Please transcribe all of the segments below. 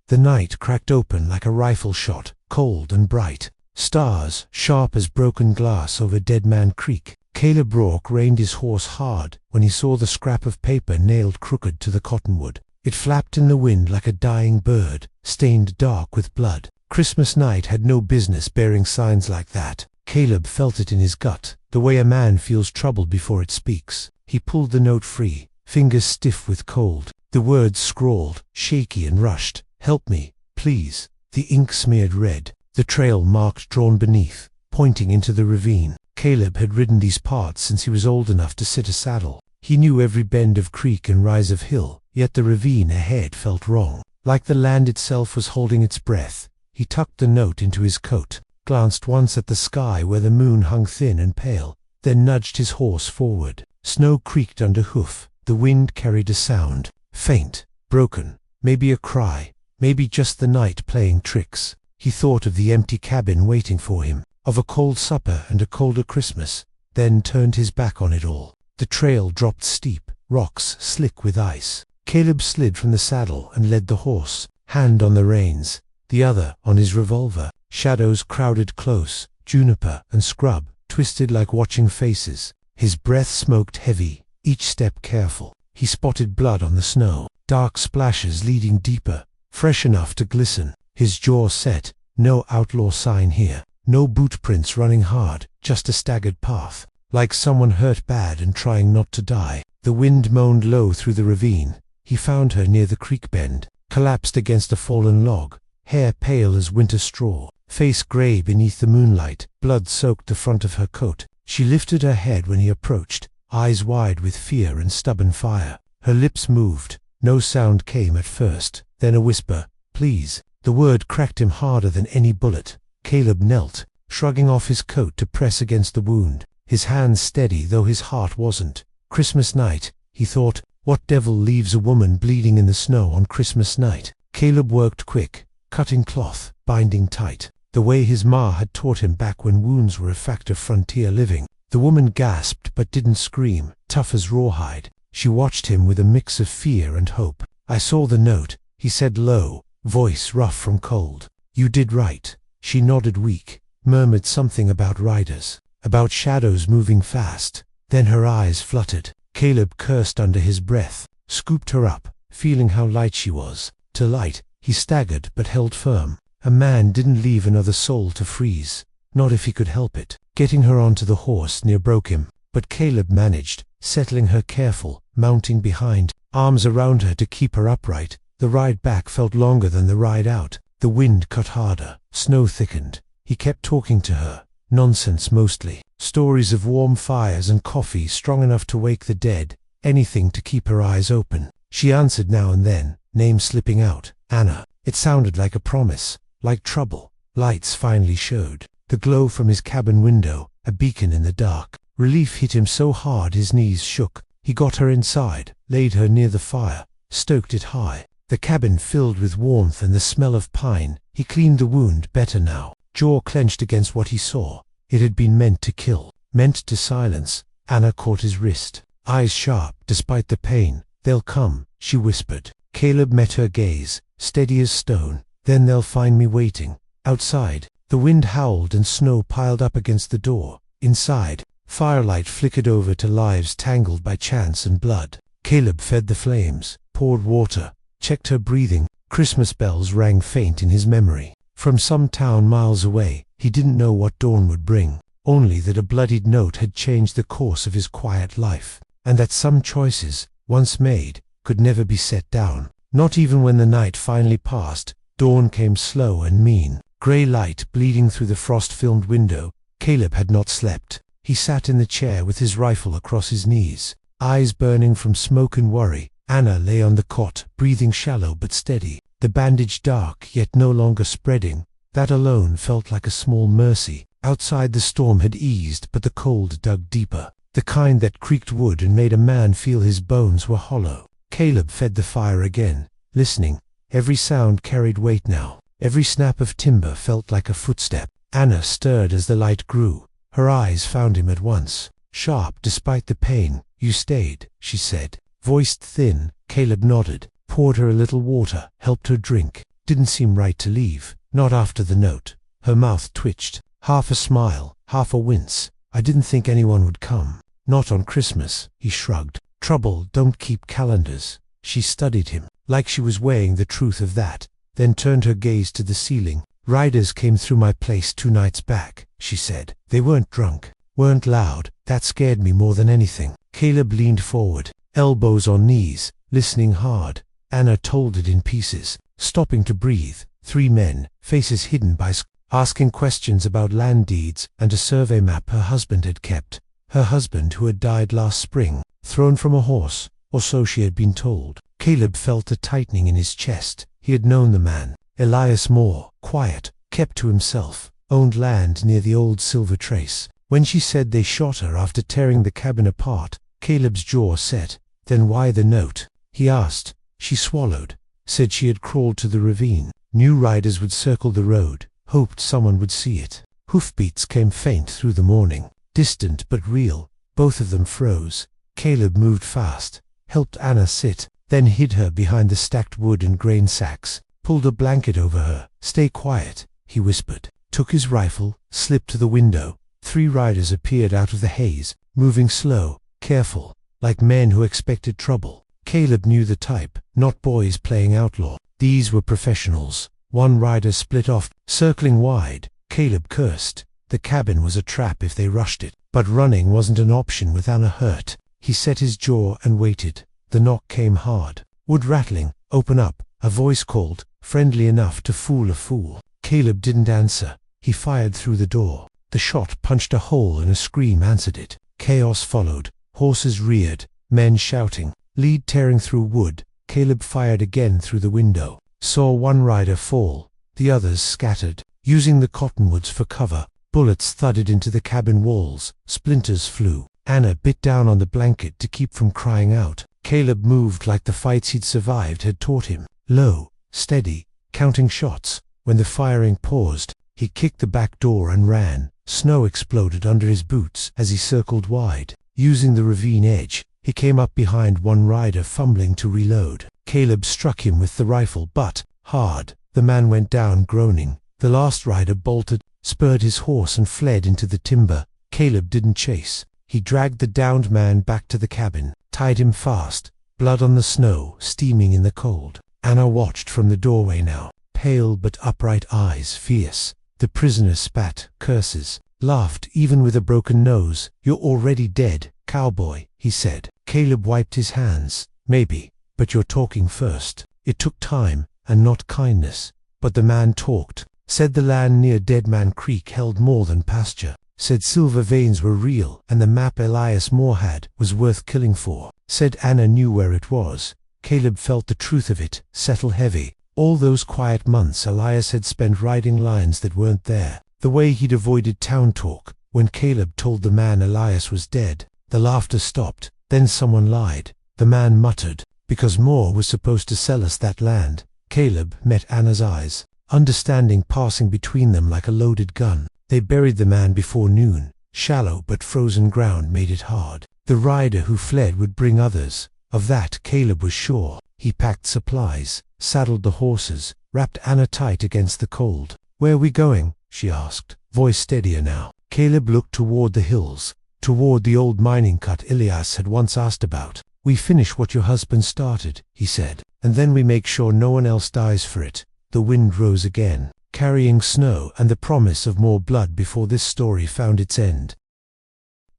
The night cracked open like a rifle shot, cold and bright. Stars, sharp as broken glass over Dead Man Creek. Caleb Rourke reined his horse hard when he saw the scrap of paper nailed crooked to the cottonwood. It flapped in the wind like a dying bird, stained dark with blood. Christmas night had no business bearing signs like that. Caleb felt it in his gut, the way a man feels trouble before it speaks. He pulled the note free, fingers stiff with cold. The words scrawled, shaky and rushed. "Help me, please." The ink smeared red, the trail marked drawn beneath, pointing into the ravine. Caleb had ridden these parts since he was old enough to sit a saddle. He knew every bend of creek and rise of hill, yet the ravine ahead felt wrong, like the land itself was holding its breath. He tucked the note into his coat, glanced once at the sky where the moon hung thin and pale, then nudged his horse forward. Snow creaked under hoof, the wind carried a sound, faint, broken, maybe a cry, maybe just the night playing tricks. He thought of the empty cabin waiting for him, of a cold supper and a colder Christmas, then turned his back on it all. The trail dropped steep, rocks slick with ice. Caleb slid from the saddle and led the horse, hand on the reins, the other on his revolver. Shadows crowded close, juniper and scrub, twisted like watching faces. His breath smoked heavy, each step careful. He spotted blood on the snow, dark splashes leading deeper, fresh enough to glisten. His jaw set, no outlaw sign here, no boot prints running hard, just a staggered path, like someone hurt bad and trying not to die. The wind moaned low through the ravine. He found her near the creek bend, collapsed against a fallen log, hair pale as winter straw, face gray beneath the moonlight. Blood soaked the front of her coat. She lifted her head when he approached, eyes wide with fear and stubborn fire. Her lips moved. No sound came at first, then a whisper, "Please." The word cracked him harder than any bullet. Caleb knelt, shrugging off his coat to press against the wound, his hands steady though his heart wasn't. Christmas night, he thought, what devil leaves a woman bleeding in the snow on Christmas night? Caleb worked quick, cutting cloth, binding tight, the way his ma had taught him back when wounds were a fact of frontier living. The woman gasped but didn't scream, tough as rawhide. She watched him with a mix of fear and hope. "I saw the note," he said low, voice rough from cold. "You did right." She nodded weak, murmured something about riders, about shadows moving fast. Then her eyes fluttered. Caleb cursed under his breath, scooped her up, feeling how light she was. To light, he staggered but held firm. A man didn't leave another soul to freeze, not if he could help it. Getting her onto the horse near broke him, but Caleb managed, settling her careful, mounting behind, arms around her to keep her upright. The ride back felt longer than the ride out. The wind cut harder, snow thickened. He kept talking to her, nonsense mostly, stories of warm fires and coffee strong enough to wake the dead, anything to keep her eyes open. She answered now and then, names slipping out. Anna. It sounded like a promise, like trouble. Lights finally showed, the glow from his cabin window, a beacon in the dark. Relief hit him so hard his knees shook. He got her inside, laid her near the fire, stoked it high. The cabin filled with warmth and the smell of pine. He cleaned the wound better now, jaw clenched against what he saw. It had been meant to kill, meant to silence. Anna caught his wrist, eyes sharp despite the pain. "They'll come," she whispered. Caleb met her gaze, steady as stone. "Then they'll find me waiting." Outside, the wind howled and snow piled up against the door. Inside, firelight flickered over to lives tangled by chance and blood. Caleb fed the flames, poured water, checked her breathing. Christmas bells rang faint in his memory. From some town miles away, he didn't know what dawn would bring, only that a bloodied note had changed the course of his quiet life, and that some choices, once made, could never be set down. Not even when the night finally passed. Dawn came slow and mean, grey light bleeding through the frost-filmed window. Caleb had not slept. He sat in the chair with his rifle across his knees, eyes burning from smoke and worry. Anna lay on the cot, breathing shallow but steady, the bandage dark yet no longer spreading. That alone felt like a small mercy. Outside the storm had eased, but the cold dug deeper, the kind that creaked wood and made a man feel his bones were hollow. Caleb fed the fire again, listening. Every sound carried weight now. Every snap of timber felt like a footstep. Anna stirred as the light grew. Her eyes found him at once, sharp despite the pain. "You stayed," she said, voiced thin. Caleb nodded, poured her a little water, helped her drink. Didn't seem right to leave, not after the note. Her mouth twitched, half a smile, half a wince. I didn't think anyone would come. Not on Christmas, he shrugged. Trouble don't keep calendars. She studied him, like she was weighing the truth of that, then turned her gaze to the ceiling. Riders came through my place 2 nights back, she said. They weren't drunk, weren't loud. That scared me more than anything. Caleb leaned forward, elbows on knees, listening hard. Anna told it in pieces, stopping to breathe. 3 men, faces hidden by asking questions about land deeds and a survey map her husband had kept. Her husband who had died last spring, thrown from a horse, or so she had been told. Caleb felt a tightening in his chest. He had known the man. Elias Moore, quiet, kept to himself, owned land near the old Silver Trace. When she said they shot her after tearing the cabin apart, Caleb's jaw set. Then why the note? He asked. She swallowed, said she had crawled to the ravine. New riders would circle the road, hoped someone would see it. Hoofbeats came faint through the morning, distant but real. Both of them froze. Caleb moved fast, helped Anna sit, then hid her behind the stacked wood and grain sacks, pulled a blanket over her. Stay quiet, he whispered, took his rifle, slipped to the window. 3 riders appeared out of the haze, moving slow, careful, like men who expected trouble. Caleb knew the type, not boys playing outlaw. These were professionals. 1 rider split off, circling wide. Caleb cursed. The cabin was a trap if they rushed it, but running wasn't an option with Anna hurt. He set his jaw and waited. The knock came hard. Wood rattling. Open up. A voice called, friendly enough to fool a fool. Caleb didn't answer. He fired through the door. The shot punched a hole and a scream answered it. Chaos followed. Horses reared, men shouting, lead tearing through wood. Caleb fired again through the window. Saw 1 rider fall. The others scattered, using the cottonwoods for cover. Bullets thudded into the cabin walls. Splinters flew. Anna bit down on the blanket to keep from crying out. Caleb moved like the fights he'd survived had taught him. Low, steady, counting shots. When the firing paused, he kicked the back door and ran. Snow exploded under his boots as he circled wide. Using the ravine edge, he came up behind 1 rider fumbling to reload. Caleb struck him with the rifle, but hard. The man went down groaning. The last rider bolted, spurred his horse and fled into the timber. Caleb didn't chase. He dragged the downed man back to the cabin, tied him fast, blood on the snow, steaming in the cold. Anna watched from the doorway now, pale but upright eyes fierce. The prisoner spat curses, laughed even with a broken nose. You're already dead, cowboy, he said. Caleb wiped his hands. Maybe, but you're talking first. It took time, and not kindness. But the man talked, said the land near Dead Man Creek held more than pasture. Said silver veins were real, and the map Elias Moore had was worth killing for. Said Anna knew where it was. Caleb felt the truth of it settle heavy. All those quiet months Elias had spent writing lines that weren't there. The way he'd avoided town talk. When Caleb told the man Elias was dead, the laughter stopped. Then someone lied. The man muttered, because Moore was supposed to sell us that land. Caleb met Anna's eyes, understanding passing between them like a loaded gun. They buried the man before noon. Shallow but frozen ground made it hard. The rider who fled would bring others. Of that Caleb was sure. He packed supplies, saddled the horses, wrapped Anna tight against the cold. Where are we going? She asked, voice steadier now. Caleb looked toward the hills, toward the old mining cut Elias had once asked about. We finish what your husband started, he said, and then we make sure no one else dies for it. The wind rose again, carrying snow and the promise of more blood before this story found its end.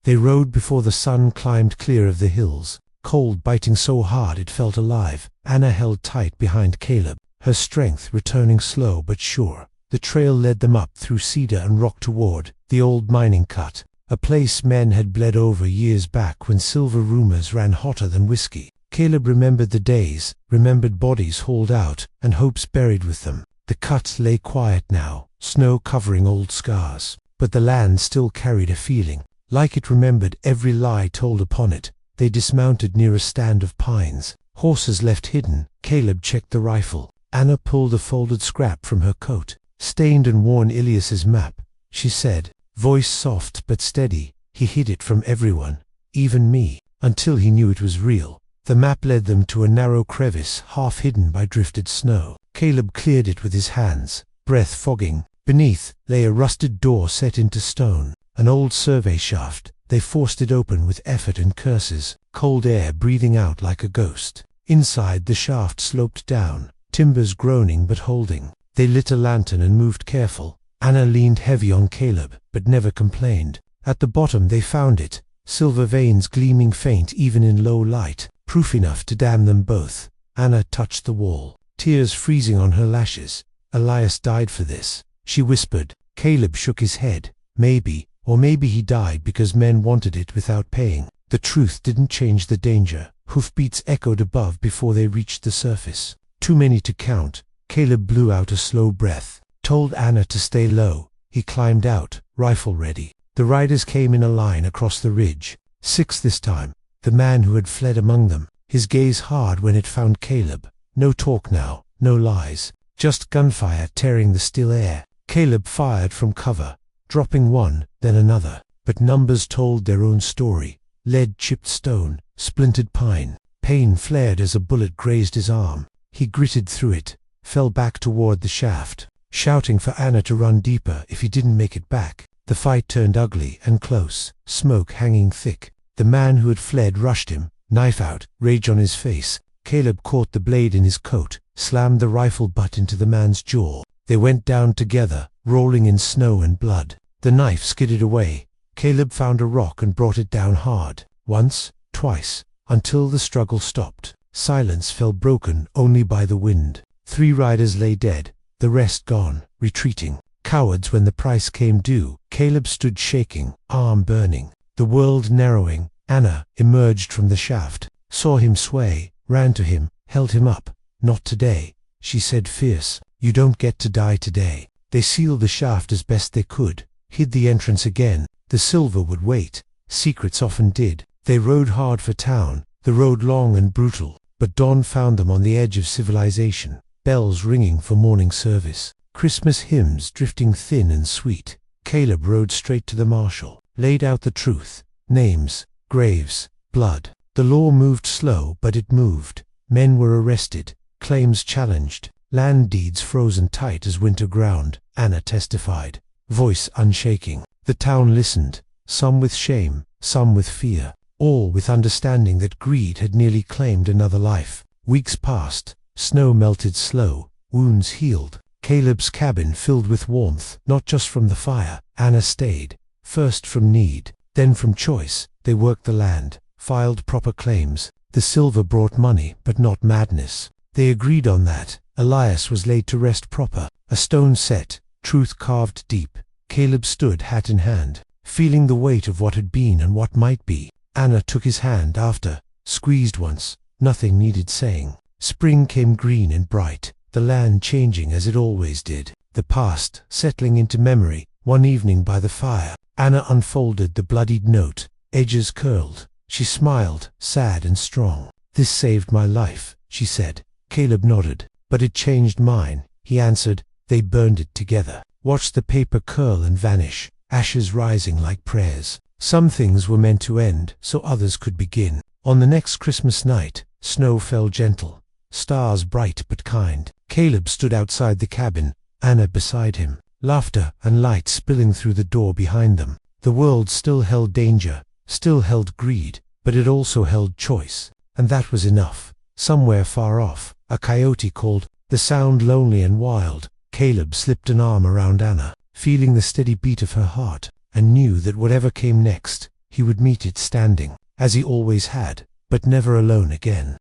They rode before the sun climbed clear of the hills, cold biting so hard it felt alive. Anna held tight behind Caleb, her strength returning slow but sure. The trail led them up through cedar and rock toward the old mining cut, a place men had bled over years back when silver rumors ran hotter than whiskey. Caleb remembered the days, remembered bodies hauled out, and hopes buried with them. The cut lay quiet now, snow covering old scars, but the land still carried a feeling, like it remembered every lie told upon it. They dismounted near a stand of pines, horses left hidden. Caleb checked the rifle. Anna pulled a folded scrap from her coat. Stained and worn Elias's map, she said, voice soft but steady. He hid it from everyone, even me, until he knew it was real. The map led them to a narrow crevice half hidden by drifted snow. Caleb cleared it with his hands, breath fogging. Beneath lay a rusted door set into stone, an old survey shaft. They forced it open with effort and curses, cold air breathing out like a ghost. Inside the shaft sloped down, timbers groaning but holding. They lit a lantern and moved careful. Anna leaned heavy on Caleb, but never complained. At the bottom they found it, silver veins gleaming faint even in low light, proof enough to damn them both. Anna touched the wall, tears freezing on her lashes. Elias died for this, she whispered. Caleb shook his head. Maybe, or maybe he died because men wanted it without paying. The truth didn't change the danger. Hoofbeats echoed above before they reached the surface. Too many to count. Caleb blew out a slow breath, told Anna to stay low. He climbed out, rifle ready. The riders came in a line across the ridge. 6 this time. The man who had fled among them, his gaze hard when it found Caleb. No talk now, no lies, just gunfire tearing the still air. Caleb fired from cover, dropping one, then another, but numbers told their own story. Lead-chipped stone, splintered pine. Pain flared as a bullet grazed his arm. He gritted through it, fell back toward the shaft, shouting for Anna to run deeper if he didn't make it back. The fight turned ugly and close, smoke hanging thick. The man who had fled rushed him, knife out, rage on his face. Caleb caught the blade in his coat, slammed the rifle butt into the man's jaw. They went down together, rolling in snow and blood. The knife skidded away. Caleb found a rock and brought it down hard. Once, twice, until the struggle stopped. Silence fell broken only by the wind. 3 riders lay dead, the rest gone, retreating. Cowards when the price came due. Caleb stood shaking, arm burning, the world narrowing. Anna emerged from the shaft, saw him sway, ran to him, held him up. Not today, she said fierce. You don't get to die today. They sealed the shaft as best they could, hid the entrance again. The silver would wait. Secrets often did. They rode hard for town, the road long and brutal, but dawn found them on the edge of civilization. Bells ringing for morning service. Christmas hymns drifting thin and sweet. Caleb rode straight to the marshal, laid out the truth. Names, graves, blood. The law moved slow, but it moved. Men were arrested, claims challenged, land deeds frozen tight as winter ground. Anna testified, voice unshaking. The town listened, some with shame, some with fear, all with understanding that greed had nearly claimed another life. Weeks passed, snow melted slow, wounds healed. Caleb's cabin filled with warmth, not just from the fire. Anna stayed, first from need, then from choice. They worked the land, filed proper claims. The silver brought money, but not madness. They agreed on that. Elias was laid to rest proper, a stone set, truth carved deep. Caleb stood hat in hand, feeling the weight of what had been and what might be. Anna took his hand after, squeezed once. Nothing needed saying. Spring came green and bright, the land changing as it always did. The past settling into memory. One evening by the fire, Anna unfolded the bloodied note, edges curled. She smiled, sad and strong. This saved my life, she said. Caleb nodded. But it changed mine, he answered. They burned it together. Watched the paper curl and vanish, ashes rising like prayers. Some things were meant to end, so others could begin. On the next Christmas night, snow fell gentle, stars bright but kind. Caleb stood outside the cabin, Anna beside him, laughter and light spilling through the door behind them. The world still held danger, still held greed, but it also held choice, and that was enough. Somewhere far off, a coyote called, the sound lonely and wild. Caleb slipped an arm around Anna, feeling the steady beat of her heart, and knew that whatever came next, he would meet it standing, as he always had, but never alone again.